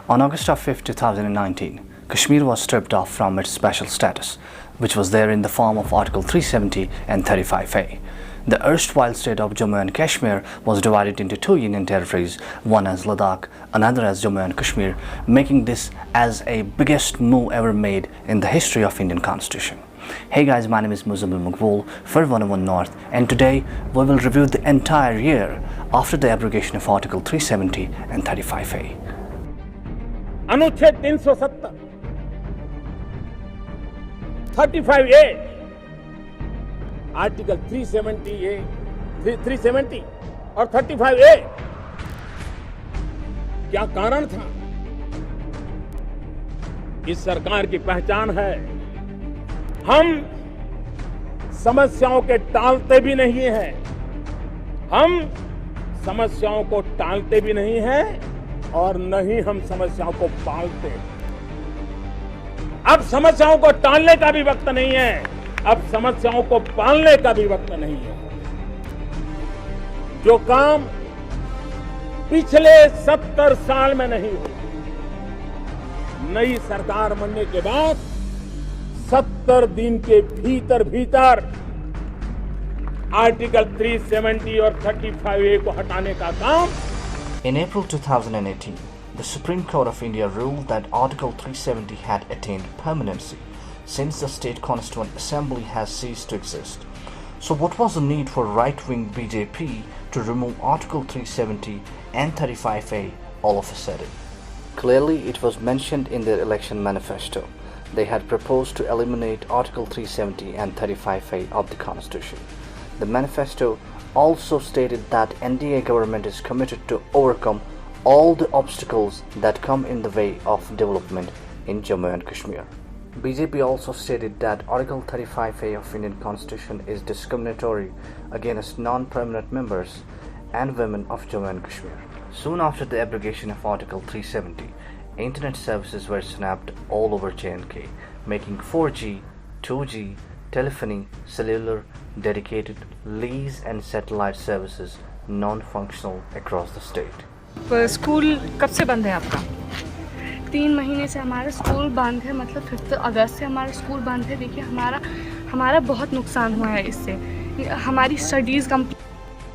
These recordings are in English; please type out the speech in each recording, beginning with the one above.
On August 5, 2019, Kashmir was stripped off from its special status, which was there in the form of Article 370 and 35A. The erstwhile state of Jammu and Kashmir was divided into two union territories, one as Ladakh, another as Jammu and Kashmir, making this as a biggest move ever made in the history of Indian Constitution. Hey guys, my name is Muzammil Maqbool for 101 North, and today we will review the entire year after the abrogation of Article 370 and 35A. अनुच्छेद 370, 35A, article 370 और 35A, क्या कारण था? इस सरकार की पहचान है, हम समस्याओं के टालते भी नहीं हैं, हम समस्याओं को टालते भी नहीं हैं और न ही हम समस्याओं को पालते। अब समस्याओं को टालने का भी वक्त नहीं है, अब समस्याओं को पालने का भी वक्त नहीं है। जो काम पिछले 70 साल में नहीं हुआ, नई सरकार बनने के बाद 70 दिन के भीतर आर्टिकल 370 और 35A को हटाने का काम। In April 2018, the Supreme Court of India ruled that Article 370 had attained permanency since the State Constituent Assembly has ceased to exist. So what was the need for right-wing BJP to remove Article 370 and 35A all of a sudden? Clearly, it was mentioned in their election manifesto. They had proposed to eliminate Article 370 and 35A of the Constitution. The manifesto also stated that NDA government is committed to overcome all the obstacles that come in the way of development in Jammu and Kashmir. BJP also stated that Article 35A of Indian Constitution is discriminatory against non-permanent members and women of Jammu and Kashmir. Soon after the abrogation of Article 370, internet services were snapped all over J&K, making 4G, 2G, telephony, cellular, dedicated, lease and satellite services non-functional across the state. School कब से बंद है आपका? 3 महीने से हमारा school बंद है, मतलब 5 अगस्त से हमारा स्कूल बंद है। देखिए हमारा बहुत नुकसान हुआ है इससे, हमारी studies complete.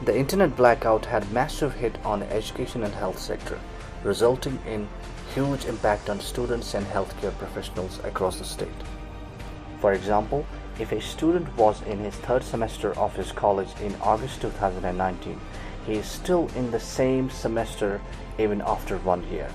The internet blackout had massive hit on the education and health sector, resulting in huge impact on students and healthcare professionals across the state. For example, if a student was in his 3rd semester of his college in August 2019, he is still in the same semester even after 1 year.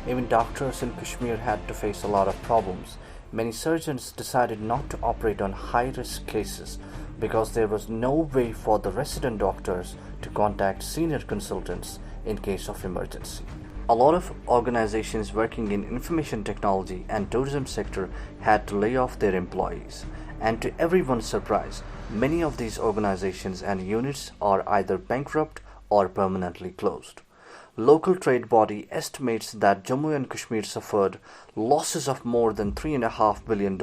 Even doctors in Kashmir had to face a lot of problems. Many surgeons decided not to operate on high-risk cases because there was no way for the resident doctors to contact senior consultants in case of emergency. A lot of organizations working in information technology and tourism sector had to lay off their employees. And to everyone's surprise, many of these organizations and units are either bankrupt or permanently closed. Local trade body estimates that Jammu and Kashmir suffered losses of more than $3.5 billion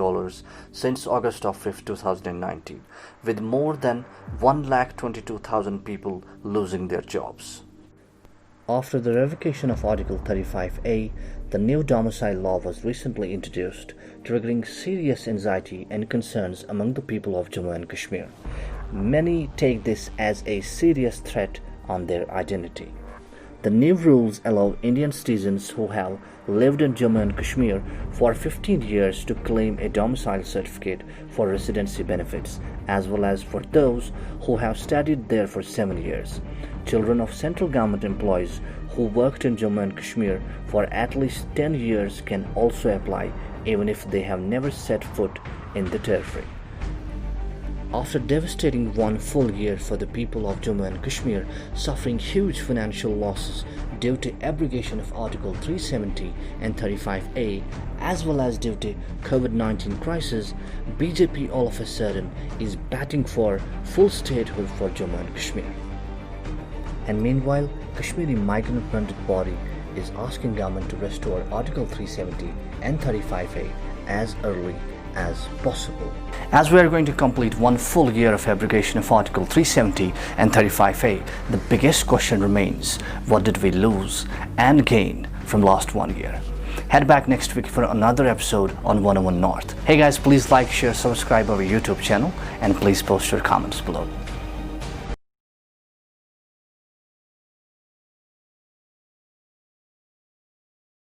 since August 5, 2019, with more than 122,000 people losing their jobs. After the revocation of Article 35A, the new domicile law was recently introduced, triggering serious anxiety and concerns among the people of Jammu and Kashmir. Many take this as a serious threat on their identity. The new rules allow Indian citizens who have lived in Jammu and Kashmir for 15 years to claim a domicile certificate for residency benefits, as well as for those who have studied there for 7 years. Children of central government employees who worked in Jammu and Kashmir for at least 10 years can also apply, even if they have never set foot in the territory. After devastating 1 full year for the people of Jammu and Kashmir, suffering huge financial losses due to abrogation of Article 370 and 35A, as well as due to COVID-19 crisis, BJP all of a sudden is batting for full statehood for Jammu and Kashmir. And meanwhile, Kashmiri migrant funded body is asking government to restore Article 370 and 35A as early as possible. As we are going to complete 1 full year of abrogation of Article 370 and 35A, the biggest question remains: what did we lose and gain from last 1 year. Head back next week for another episode on 101 North. Hey guys, please like, share, subscribe our YouTube channel, and please post your comments below.